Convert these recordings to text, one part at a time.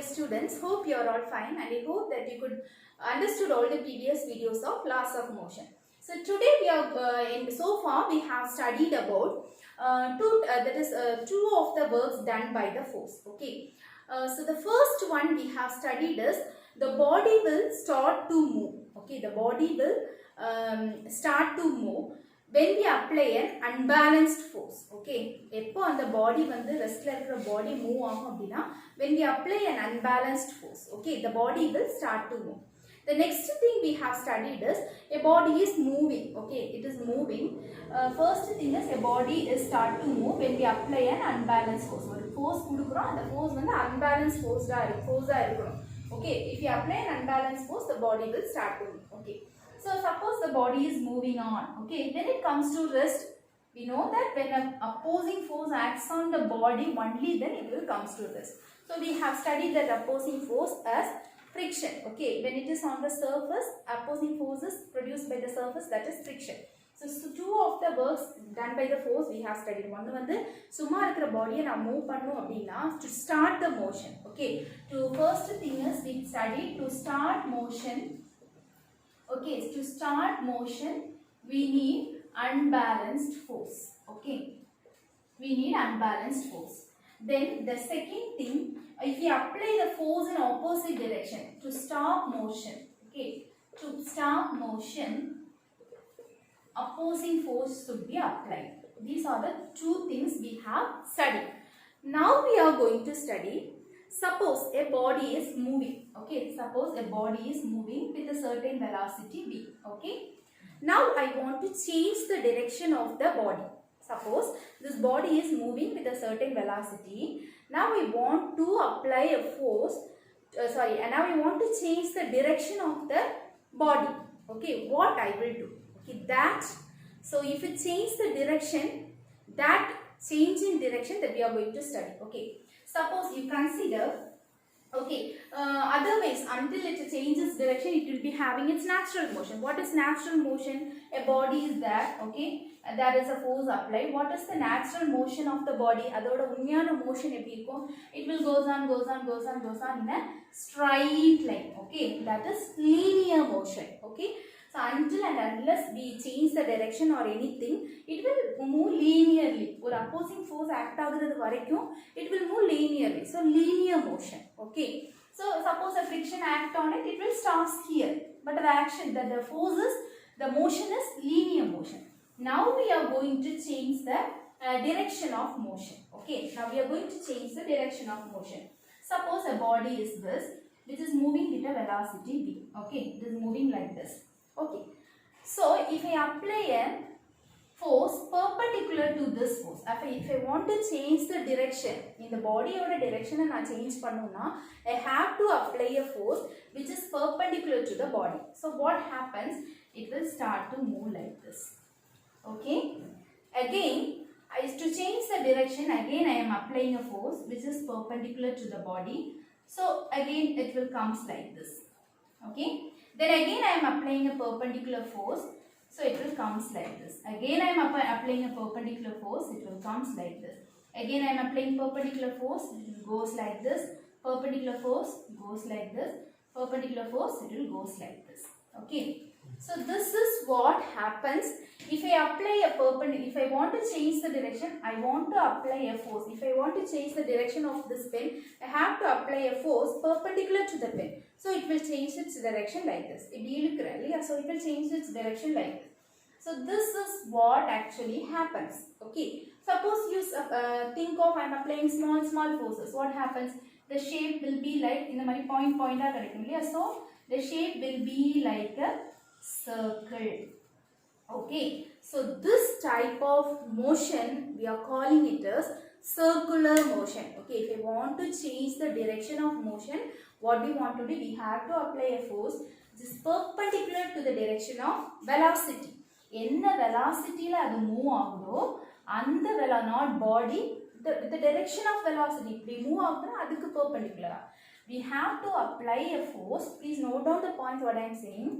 dear students, hope you are all fine and I hope that you could understood all the previous videos of laws of motion. So today we are so far we have studied about two of the works done by the force. Okay. So the first one we have studied is the body will start to move. Okay, the body will start to move when we apply an unbalanced force. Okay, எப்போ அந்த body வந்து ரெஸ்ட்ல இருக்கிற body move ஆகும் அப்படினா when we apply an unbalanced force. Okay, the body will start to move. The next thing we have studied is a body is moving. Okay, it is moving. First thing is a body is start to move when we apply an unbalanced force. ஒரு force கொடுக்கிறோம், அந்த force வந்து unbalanced force இருக்கணும். Okay, if you apply an unbalanced force, the body will start to move. Okay, so suppose the body is moving on. Okay, when it comes to rest, we know that when an opposing force acts on the body, only then it will comes to rest. So we have studied that opposing force as friction. Okay, when it is on the surface, opposing force is produced by the surface, that is friction. So two of the works done by the force we have studied. One வந்து சும்மா இருக்கிற பாடியை நான் move பண்ணனும் அப்படினா to start the motion. Okay, to first thing is we studied to start motion. Okay, to start motion we need unbalanced force. Okay, we need unbalanced force. Then the second thing, if we apply the force in opposite direction to stop motion. Okay, to stop motion, opposing force should be applied. These are the two things we have studied. Now we are going to study, suppose a body is moving. Okay, suppose a body is moving with a certain velocity v. Okay, now I want to change the direction of the body. Suppose this body is moving with a certain velocity. Now I want to apply a force, and now I want to change the direction of the body. Okay, what I will do? Okay, that, so if it change the direction, that change in direction that we are going to study. Okay, suppose you consider, okay, otherwise until it changes direction it will be having its natural motion. What is natural motion? A body is there. Okay, there is a force applied. What is the natural motion of the body? அதோட உண்மையான motion எப்படி இருக்கும்? It will goes on in a straight line. Okay, that is linear motion. Okay, so until and unless we change the direction or anything, it will move linearly. ஒரு opposing force act ஆகுறது வரைக்கும் it will move linearly. So linear motion. Okay, so suppose a friction act on it, it will stop here, but the action, the force is, the motion is linear motion. Now we are going to change the direction of motion. Okay, now we are going to change the direction of motion. Suppose a body is this, which is moving with a velocity v. Okay, it is moving like this. Okay, so if I apply a force perpendicular to this force, if I want to change the direction in the body or the direction and I change pannuna, I have to apply a force which is perpendicular to the body. So what happens? It will start to move like this. Okay, again to change the direction, again I am applying a force which is perpendicular to the body. So again it will comes like this. Okay, then again I am applying a perpendicular force, so it will comes like this. Again I am applying a perpendicular force, it will comes like this. Again I am applying perpendicular force, it goes like this. Perpendicular force goes like this. Perpendicular force, it will goes like this. Okay, so this is what happens if I apply a perpendicular. If I want to change the direction, I want to apply a force. If I want to change the direction of this pen, I have to apply a force perpendicular to the pen. So it will change its direction like this. So it will change its direction like this. So this is what actually happens. Okay, suppose you think of I am applying small forces. What happens? The shape will be like in the point. So the shape will be like a circle. Okay, so this type of motion we are calling it as circular motion. Okay, if I want to change the direction of motion, what we want to do, we have to apply a force which is perpendicular to the direction of velocity. என்ன velocityல அது move ஆகுதோ அந்த not body, the direction of velocity இப்படி move ஆகுதுன்னா அதுக்கு perpendicular. We have to apply a force. Please note down the point what I am saying.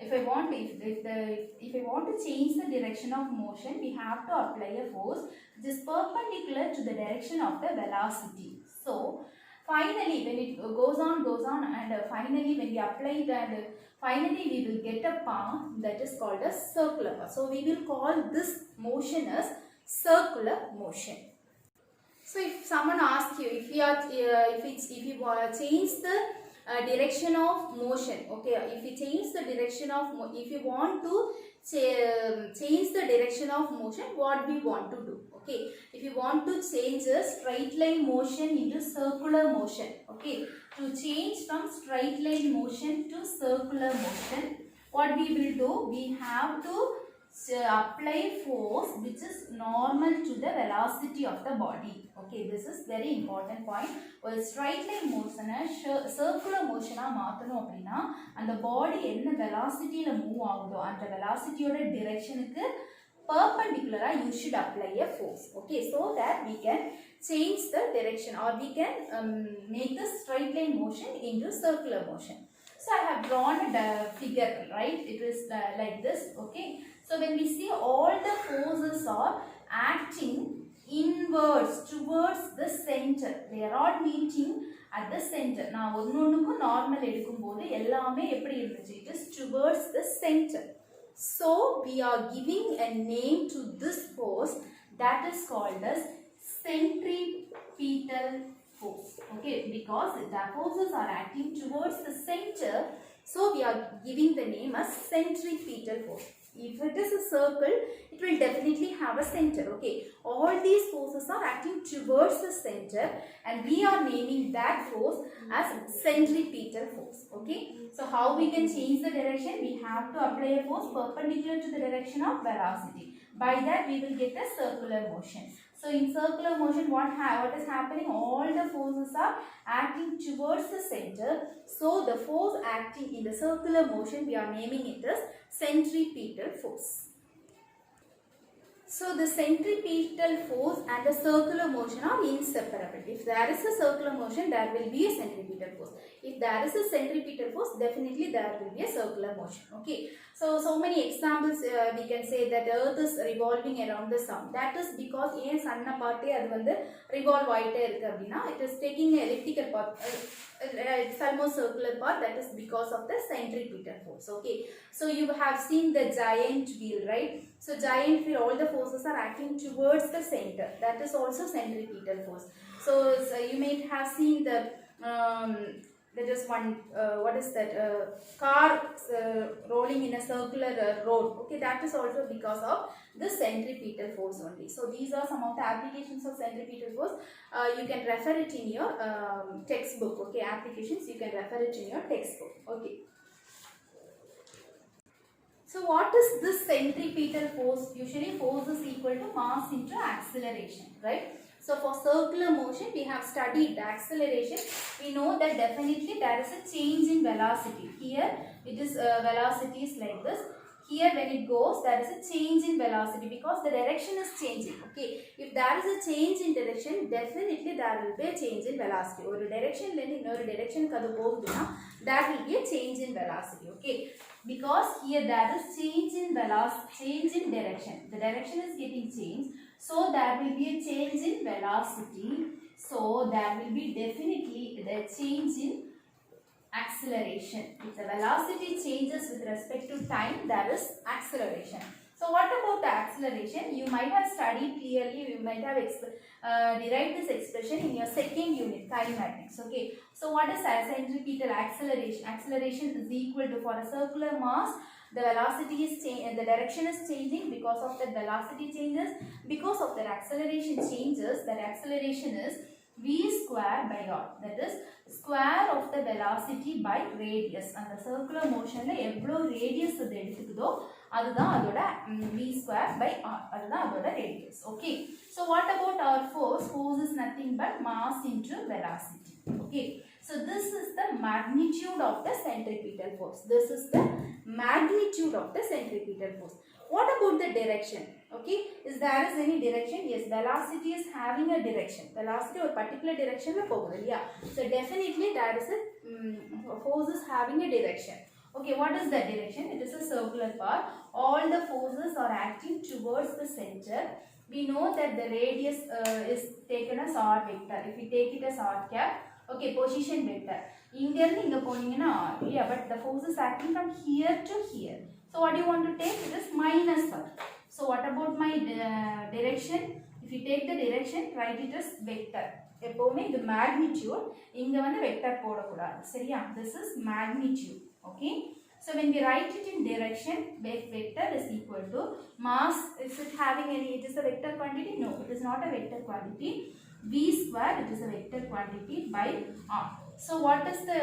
If I want to change the direction of motion, we have to apply a force which is perpendicular to the direction of the velocity. So Finally, when it goes on, and finally when we apply it, and finally we will get a path that is called as circular path. So we will call this motion as circular motion. So if someone asks you, if you change the direction of motion, okay, if you change the direction of if you want to change the direction of motion, what we want to do? Okay, if you want to change a straight line motion into circular motion, okay, to change from straight line motion to circular motion, what we will do? We have to apply force which is normal to the velocity of the body. Okay, this is very important point. ஒரு straight line motion circular motion மாத்தணும் அப்படினா அந்த பாடி என்ன velocityல move ஆகுதோ அந்த velocityயோட directionக்கு perpendicular you should apply a force. Okay, so that we can change the direction, or we can make the straight line motion into circular motion. So I have drawn the figure, right? It is like this. Okay, so when we see all the forces are acting inwards towards the center, they are all meeting at the center. Now ஒன்னொன்னுக்கும் normal எடுக்கும்போது எல்லாமே எப்படி இருந்துச்சு? It is towards the center. So we are giving a name to this force that is called as centripetal force. Okay, because the forces are acting towards the center, so we are giving the name as centripetal force. If it is a circle, it will definitely have a center. Okay, all these forces are acting towards the center, and we are naming that force as centripetal force. Okay, so how we can change the direction? We have to apply a force perpendicular to the direction of velocity. By that we will get a circular motion. So in circular motion, what is happening? All the forces are acting towards the center. So the force acting in the circular motion, we are naming it as centripetal force. So the centripetal force and the circular motion are inseparable. If there is a circular motion, there will be a centripetal force. If there is a centripetal force, definitely there will be a circular motion. Okay, so many examples we can say that Earth is revolving around the sun. That is because ஏன் சன்ன பார்த்து அது வந்து revolve ஆயிட்டே இருக்கு அப்படினா, it is taking an elliptical path, it's almost circular path. That is because of the centripetal force. Okay, so you have seen the giant wheel, right? So giant wheel, all the forces are acting towards the center. That is also centripetal force. So you may have seen the there is one what is that car rolling in a circular road. Okay, that is also because of the centripetal force only. So these are some of the applications of centripetal force. You can refer it in your textbook. Okay, applications you can refer it in your textbook. Okay, so what is this centripetal force? Usually force is equal to mass into acceleration, right? So for circular motion, we have studied the acceleration. We know that definitely there is a change in velocity. Here it is velocity is like this. Here when it goes, there is a change in velocity because the direction is changing. Okay, if there is a change in direction, definitely there will be a change in velocity. Or direction lending or direction kadu poguduna, there will be a change in velocity. Okay, because here there is change in velocity, change in direction. The direction is getting changed, so there will be a change in velocity. So there will be definitely the change in acceleration. If the velocity changes with respect to time, there is acceleration. So what about the acceleration? You might have studied clearly, you might have derived this expression in your second unit, kinematics. Okay, so what is centripetal acceleration? Acceleration is equal to, for a circular mass, the velocity is changing, the direction is changing. Because of that velocity changes, because of that acceleration changes, that acceleration is v square by r. That is square of the velocity by radius. And the circular motion la evlo radius adu eduthukudo adudha adoda v square by r, adudha adoda radius. Okay, so what about our force? Force is nothing but mass into velocity. Okay, so this is the magnitude of the centripetal force. This is the magnitude of the centripetal force. What about the direction? Okay, is there is any direction? Yes, velocity is having a direction. Velocity or particular direction la pogudhu, yeah. So definitely there is a force is having a direction. Okay, what is that direction? It is a circular path. All the forces are acting towards the center. We know that the radius is taken as r vector. If we take it as r cap, Okay, position vector. இங்க இருந்து இங்க போனீங்கன்னா yeah, but the force is acting from here to here. So what do you want to take? It is minus r. So what about my direction? If you take the direction, write it as vector. எப்பவுமே இது magnitude, இங்க வந்து vector போடக்கூடாது. சரியா? This is magnitude. Okay. So when we write it in direction, vector is equal to mass. Is it having any? It is a vector quantity? No, it is not a vector quantity. V square, it is a vector quantity by r. So what is the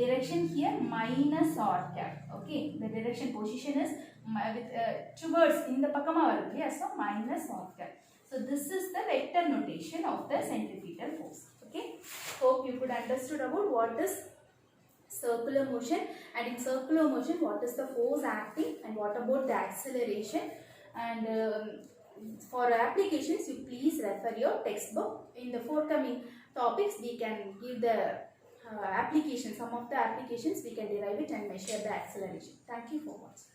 direction here? Minus r cap. Okay, the direction position is towards in the pakama varudhu. Yes, so minus r cap. So this is the vector notation of the centripetal force. Okay, hope you could understood about what is circular motion, and in circular motion what is the force acting and what about the acceleration. And for applications you please refer your textbook. In the forthcoming topics we can give the application, some of the applications we can derive it and measure the acceleration. Thank you for watching.